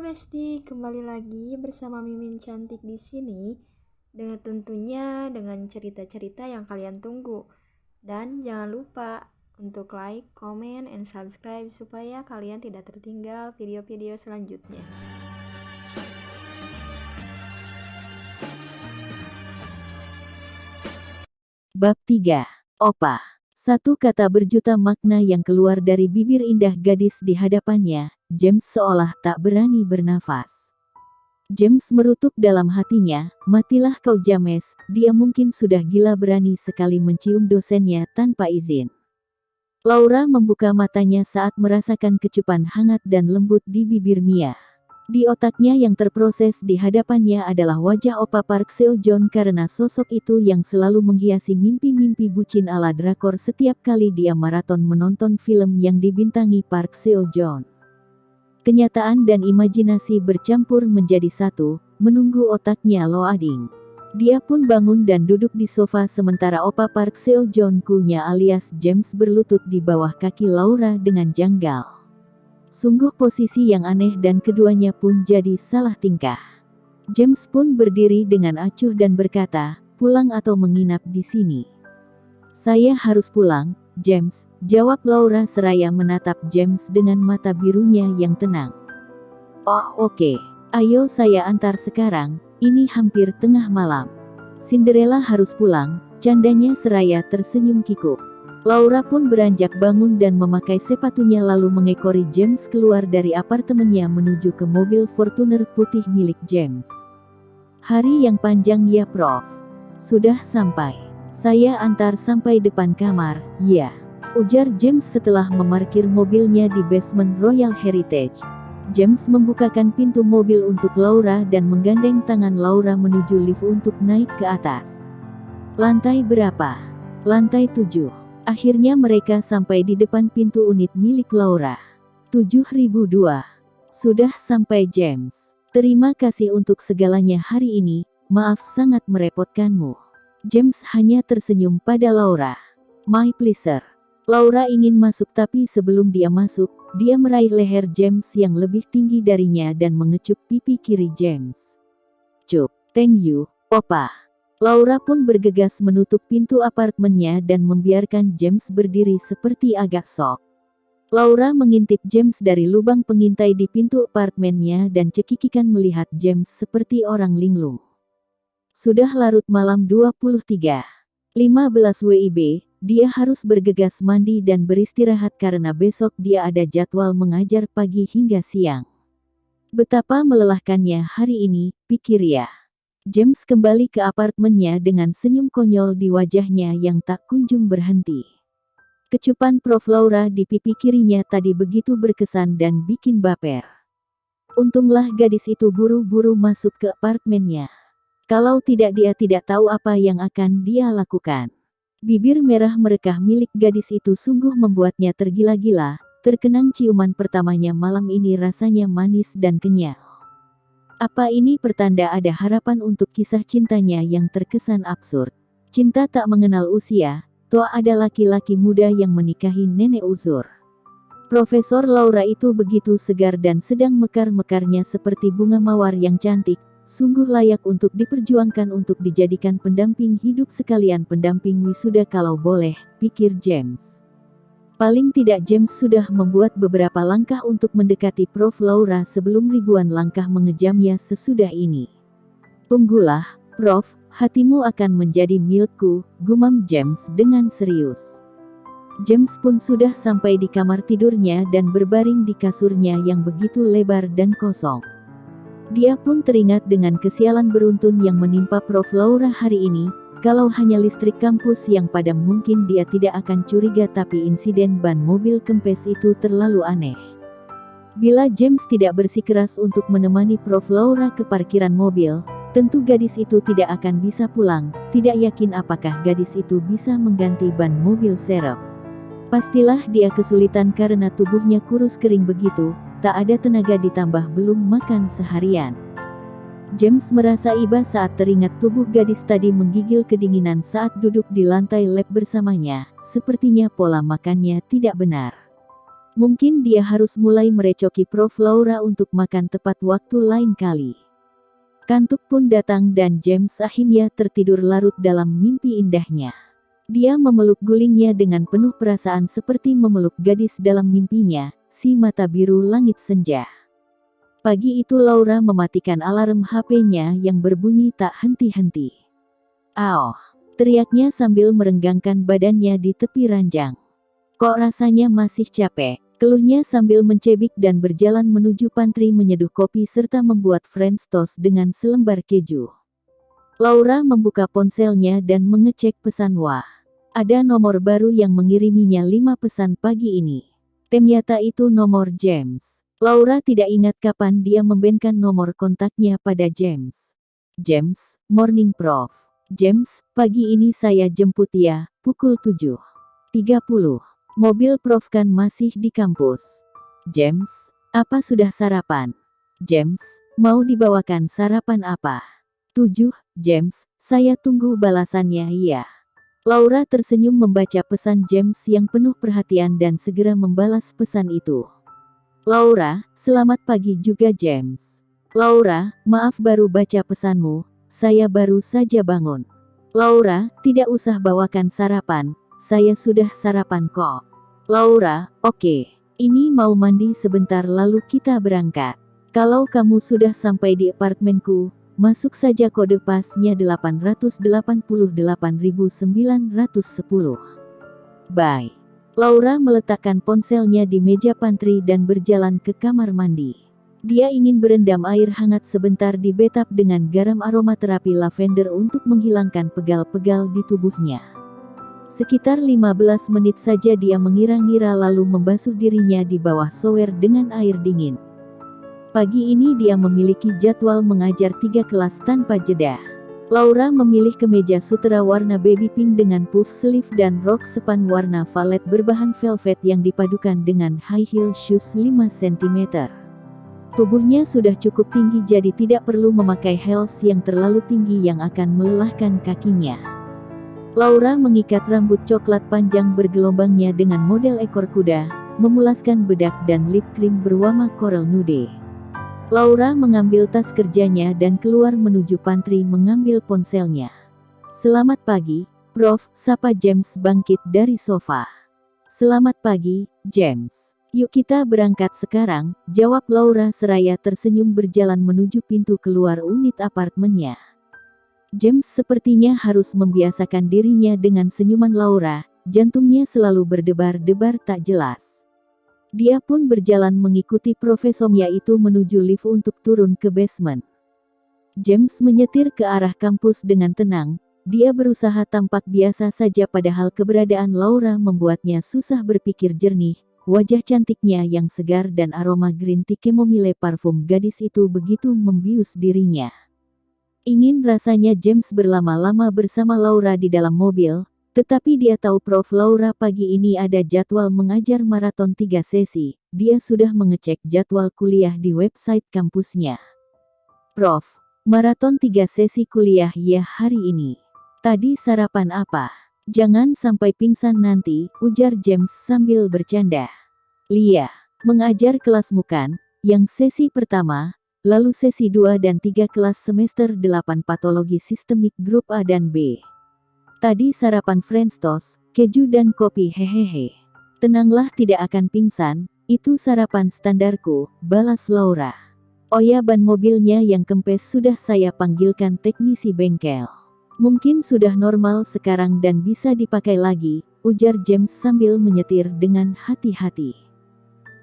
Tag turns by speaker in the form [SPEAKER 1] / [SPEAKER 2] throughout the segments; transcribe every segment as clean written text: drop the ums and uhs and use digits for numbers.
[SPEAKER 1] Besti, kembali lagi bersama Mimin cantik di sini. Dengan tentunya dengan cerita-cerita yang kalian tunggu. Dan jangan lupa untuk like, comment, and subscribe supaya kalian tidak tertinggal video-video selanjutnya.
[SPEAKER 2] Bab 3. Opa. Satu kata berjuta makna yang keluar dari bibir indah gadis di hadapannya. James seolah tak berani bernafas. James merutuk dalam hatinya, matilah kau James, dia mungkin sudah gila berani sekali mencium dosennya tanpa izin. Laura membuka matanya saat merasakan kecupan hangat dan lembut di bibir Mia. Di otaknya yang terproses di hadapannya adalah wajah Opa Park Seo-joon karena sosok itu yang selalu menghiasi mimpi-mimpi bucin ala drakor setiap kali dia maraton menonton film yang dibintangi Park Seo-joon. Kenyataan dan imajinasi bercampur menjadi satu, menunggu otaknya loading. Dia pun bangun dan duduk di sofa sementara Opa Park Seo-joon kunya alias James berlutut di bawah kaki Laura dengan janggal. Sungguh posisi yang aneh dan keduanya pun jadi salah tingkah. James pun berdiri dengan acuh dan berkata, pulang atau menginap di sini? Saya harus pulang, James, jawab Laura seraya menatap James dengan mata birunya yang tenang. Oh oke, ayo saya antar sekarang, ini hampir tengah malam. Cinderella harus pulang, candanya seraya tersenyum kikuk. Laura pun beranjak bangun dan memakai sepatunya lalu mengekori James keluar dari apartemennya menuju ke mobil Fortuner putih milik James. Hari yang panjang ya Prof. Sudah sampai. Saya antar sampai depan kamar, ya. Ujar James setelah memarkir mobilnya di basement Royal Heritage. James membukakan pintu mobil untuk Laura dan menggandeng tangan Laura menuju lift untuk naik ke atas. Lantai berapa? Lantai 7. Akhirnya mereka sampai di depan pintu unit milik Laura. 7002. Sudah sampai James. Terima kasih untuk segalanya hari ini, maaf sangat merepotkanmu. James hanya tersenyum pada Laura. My pleasure. Laura ingin masuk tapi sebelum dia masuk, dia meraih leher James yang lebih tinggi darinya dan mengecup pipi kiri James. Cup, thank you, Opa. Laura pun bergegas menutup pintu apartemennya dan membiarkan James berdiri seperti agak shock. Laura mengintip James dari lubang pengintai di pintu apartemennya dan cekikikan melihat James seperti orang linglung. Sudah larut malam 23:15 WIB, dia harus bergegas mandi dan beristirahat karena besok dia ada jadwal mengajar pagi hingga siang. Betapa melelahkannya hari ini, pikirnya. James kembali ke apartemennya dengan senyum konyol di wajahnya yang tak kunjung berhenti. Kecupan Prof. Laura di pipi kirinya tadi begitu berkesan dan bikin baper. Untunglah gadis itu buru-buru masuk ke apartemennya. Kalau tidak dia tidak tahu apa yang akan dia lakukan. Bibir merah merekah milik gadis itu sungguh membuatnya tergila-gila, terkenang ciuman pertamanya malam ini rasanya manis dan kenyal. Apa ini pertanda ada harapan untuk kisah cintanya yang terkesan absurd? Cinta tak mengenal usia, toh ada laki-laki muda yang menikahi nenek uzur. Profesor Laura itu begitu segar dan sedang mekar-mekarnya seperti bunga mawar yang cantik, sungguh layak untuk diperjuangkan untuk dijadikan pendamping hidup sekalian pendamping wisuda kalau boleh, pikir James. Paling tidak James sudah membuat beberapa langkah untuk mendekati Prof. Laura sebelum ribuan langkah mengejamnya sesudah ini. Tunggulah, Prof, hatimu akan menjadi milikku, gumam James dengan serius. James pun sudah sampai di kamar tidurnya dan berbaring di kasurnya yang begitu lebar dan kosong. Dia pun teringat dengan kesialan beruntun yang menimpa Prof. Laura hari ini. Kalau hanya listrik kampus yang padam mungkin dia tidak akan curiga tapi insiden ban mobil kempes itu terlalu aneh. Bila James tidak bersikeras untuk menemani Prof. Laura ke parkiran mobil, tentu gadis itu tidak akan bisa pulang, tidak yakin apakah gadis itu bisa mengganti ban mobil serep. Pastilah dia kesulitan karena tubuhnya kurus kering begitu, tak ada tenaga ditambah belum makan seharian. James merasa iba saat teringat tubuh gadis tadi menggigil kedinginan saat duduk di lantai lab bersamanya, sepertinya pola makannya tidak benar. Mungkin dia harus mulai merecoki Prof. Laura untuk makan tepat waktu lain kali. Kantuk pun datang dan James akhirnya tertidur larut dalam mimpi indahnya. Dia memeluk gulingnya dengan penuh perasaan seperti memeluk gadis dalam mimpinya, si mata biru langit senja. Pagi itu Laura mematikan alarm HP-nya yang berbunyi tak henti-henti. "Aoh!" teriaknya sambil merenggangkan badannya di tepi ranjang. "Kok rasanya masih capek?" keluhnya sambil mencebik dan berjalan menuju pantry menyeduh kopi serta membuat French toast dengan selembar keju. Laura membuka ponselnya dan mengecek pesan. Wah, ada nomor baru yang mengiriminya 5 pesan pagi ini. Ternyata itu nomor James. Laura tidak ingat kapan dia membenkan nomor kontaknya pada James. "James, morning Prof. James, pagi ini saya jemput ya, pukul 7.30. Mobil Prof kan masih di kampus." "James, apa sudah sarapan?" "James, mau dibawakan sarapan apa?" 7. "James, saya tunggu balasannya ya." Laura tersenyum membaca pesan James yang penuh perhatian dan segera membalas pesan itu. "Laura, selamat pagi juga James." "Laura, maaf baru baca pesanmu, saya baru saja bangun." "Laura, tidak usah bawakan sarapan, saya sudah sarapan kok." "Laura, oke. Ini mau mandi sebentar lalu kita berangkat. Kalau kamu sudah sampai di apartemenku, masuk saja kode pasnya 888.910. Bye." Laura meletakkan ponselnya di meja pantry dan berjalan ke kamar mandi. Dia ingin berendam air hangat sebentar di bathtub dengan garam aromaterapi lavender untuk menghilangkan pegal-pegal di tubuhnya. Sekitar 15 menit saja dia mengira-ngira lalu membasuh dirinya di bawah shower dengan air dingin. Pagi ini dia memiliki jadwal mengajar 3 kelas tanpa jeda. Laura memilih kemeja sutera warna baby pink dengan puff sleeve dan rok sepan warna valet berbahan velvet yang dipadukan dengan high heel shoes 5 cm. Tubuhnya sudah cukup tinggi jadi tidak perlu memakai heels yang terlalu tinggi yang akan melelahkan kakinya. Laura mengikat rambut coklat panjang bergelombangnya dengan model ekor kuda, memulaskan bedak dan lip cream berwarna coral nude. Laura mengambil tas kerjanya dan keluar menuju pantry mengambil ponselnya. "Selamat pagi, Prof," sapa James bangkit dari sofa. "Selamat pagi, James. Yuk kita berangkat sekarang," jawab Laura seraya tersenyum berjalan menuju pintu keluar unit apartemennya. James sepertinya harus membiasakan dirinya dengan senyuman Laura, jantungnya selalu berdebar-debar tak jelas. Dia pun berjalan mengikuti profesornya itu menuju lift untuk turun ke basement. James menyetir ke arah kampus dengan tenang, dia berusaha tampak biasa saja padahal keberadaan Laura membuatnya susah berpikir jernih. Wajah cantiknya yang segar dan aroma green tea chamomile parfum gadis itu begitu membius dirinya. Ingin rasanya James berlama-lama bersama Laura di dalam mobil, tetapi dia tahu Prof. Laura pagi ini ada jadwal mengajar maraton 3 sesi, dia sudah mengecek jadwal kuliah di website kampusnya. "Prof, maraton 3 sesi kuliah ya hari ini. Tadi sarapan apa?" "Jangan sampai pingsan nanti," ujar James sambil bercanda. "Lia, mengajar kelasmu kan, yang sesi pertama, lalu sesi 2 dan 3 kelas semester 8 patologi sistemik grup A dan B. Tadi sarapan French toast, keju dan kopi hehehe." "Tenanglah tidak akan pingsan, itu sarapan standarku," balas Laura. "Oh ya ban mobilnya yang kempes sudah saya panggilkan teknisi bengkel. Mungkin sudah normal sekarang dan bisa dipakai lagi," ujar James sambil menyetir dengan hati-hati.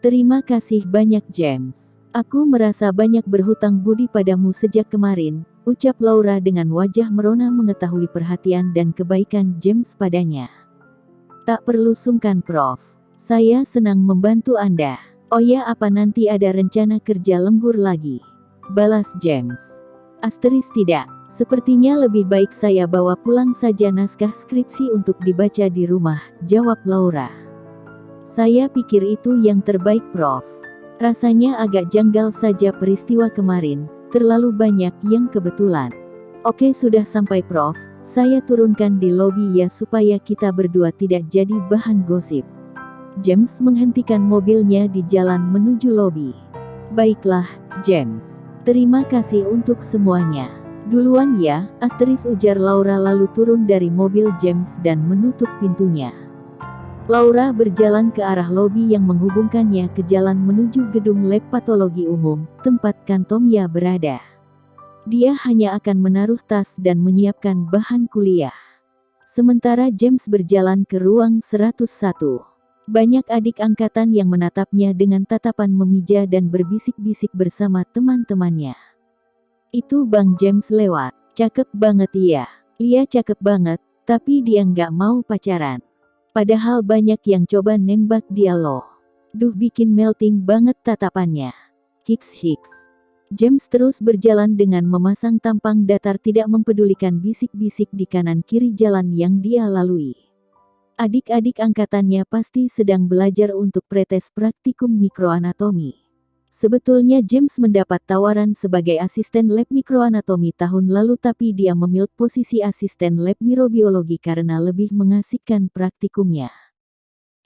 [SPEAKER 2] "Terima kasih banyak James. Aku merasa banyak berhutang budi padamu sejak kemarin," ucap Laura dengan wajah merona mengetahui perhatian dan kebaikan James padanya. "Tak perlu sungkan Prof. Saya senang membantu Anda." "Oh ya apa nanti ada rencana kerja lembur lagi?" balas James. "Tidak. Sepertinya lebih baik saya bawa pulang saja naskah skripsi untuk dibaca di rumah," jawab Laura. "Saya pikir itu yang terbaik Prof. Rasanya agak janggal saja peristiwa kemarin, terlalu banyak yang kebetulan." "Oke sudah sampai Prof, saya turunkan di lobi ya supaya kita berdua tidak jadi bahan gosip." James menghentikan mobilnya di jalan menuju lobi. "Baiklah, James. Terima kasih untuk semuanya. Duluan ya," ujar Laura lalu turun dari mobil James dan menutup pintunya. Laura berjalan ke arah lobi yang menghubungkannya ke jalan menuju gedung lab patologi umum, tempat Kantomya berada. Dia hanya akan menaruh tas dan menyiapkan bahan kuliah. Sementara James berjalan ke ruang 101. Banyak adik angkatan yang menatapnya dengan tatapan memija dan berbisik-bisik bersama teman-temannya. "Itu Bang James lewat. Cakep banget iya. Lia cakep banget, tapi dia nggak mau pacaran. Padahal banyak yang coba nembak dia loh. Duh bikin melting banget tatapannya. Hiks hiks." James terus berjalan dengan memasang tampang datar tidak mempedulikan bisik-bisik di kanan kiri jalan yang dia lalui. Adik-adik angkatannya pasti sedang belajar untuk pretes praktikum mikroanatomi. Sebetulnya James mendapat tawaran sebagai asisten lab mikroanatomi tahun lalu tapi dia memilih posisi asisten lab mirobiologi karena lebih mengasihkan praktikumnya.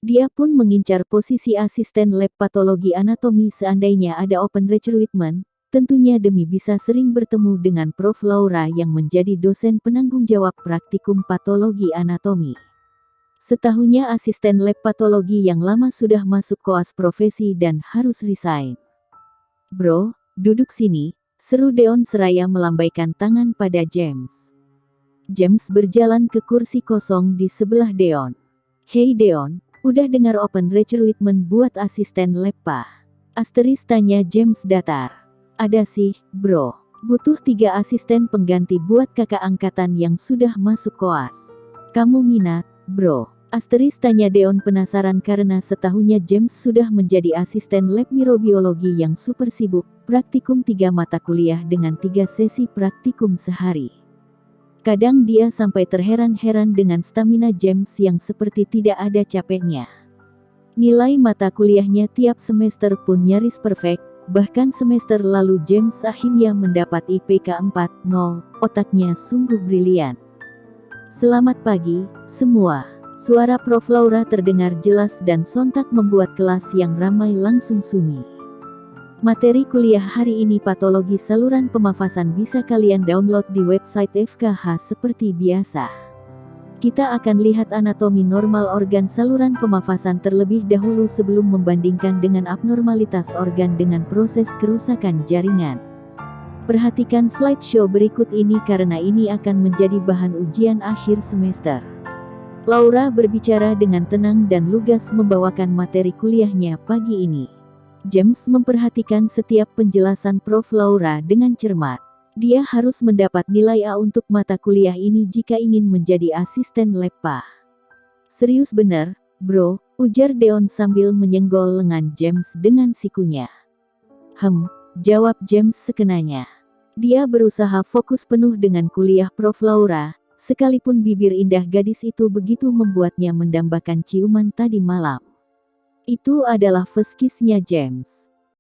[SPEAKER 2] Dia pun mengincar posisi asisten lab patologi anatomi seandainya ada open recruitment, tentunya demi bisa sering bertemu dengan Prof. Laura yang menjadi dosen penanggung jawab praktikum patologi anatomi. Setahunnya asisten lab patologi yang lama sudah masuk koas profesi dan harus resign. "Bro, duduk sini," seru Deon seraya melambaikan tangan pada James. James berjalan ke kursi kosong di sebelah Deon. "Hei Deon, udah dengar open recruitment buat asisten lab pa?" tanya James datar. "Ada sih, bro. Butuh 3 asisten pengganti buat kakak angkatan yang sudah masuk koas. Kamu minat, bro?" Tanya Deon penasaran karena setahunnya James sudah menjadi asisten lab mirobiologi yang super sibuk, praktikum 3 mata kuliah dengan 3 sesi praktikum sehari. Kadang dia sampai terheran-heran dengan stamina James yang seperti tidak ada capeknya. Nilai mata kuliahnya tiap semester pun nyaris perfect, bahkan semester lalu James akhirnya mendapat IPK 4.0, otaknya sungguh brilian. "Selamat pagi, semua." Suara Prof. Laura terdengar jelas dan sontak membuat kelas yang ramai langsung sunyi. Materi kuliah hari ini patologi saluran pemafasan bisa kalian download di website FKH seperti biasa. Kita akan lihat anatomi normal organ saluran pemafasan terlebih dahulu sebelum membandingkan dengan abnormalitas organ dengan proses kerusakan jaringan. Perhatikan slideshow berikut ini karena ini akan menjadi bahan ujian akhir semester. Laura berbicara dengan tenang dan lugas membawakan materi kuliahnya pagi ini. James memperhatikan setiap penjelasan Prof. Laura dengan cermat. Dia harus mendapat nilai A untuk mata kuliah ini jika ingin menjadi asisten lab pa. "Serius bener, bro," ujar Deon sambil menyenggol lengan James dengan sikunya. Jawab James sekenanya. Dia berusaha fokus penuh dengan kuliah Prof. Laura, sekalipun bibir indah gadis itu begitu membuatnya mendambakan ciuman tadi malam. Itu adalah first kiss-nya James.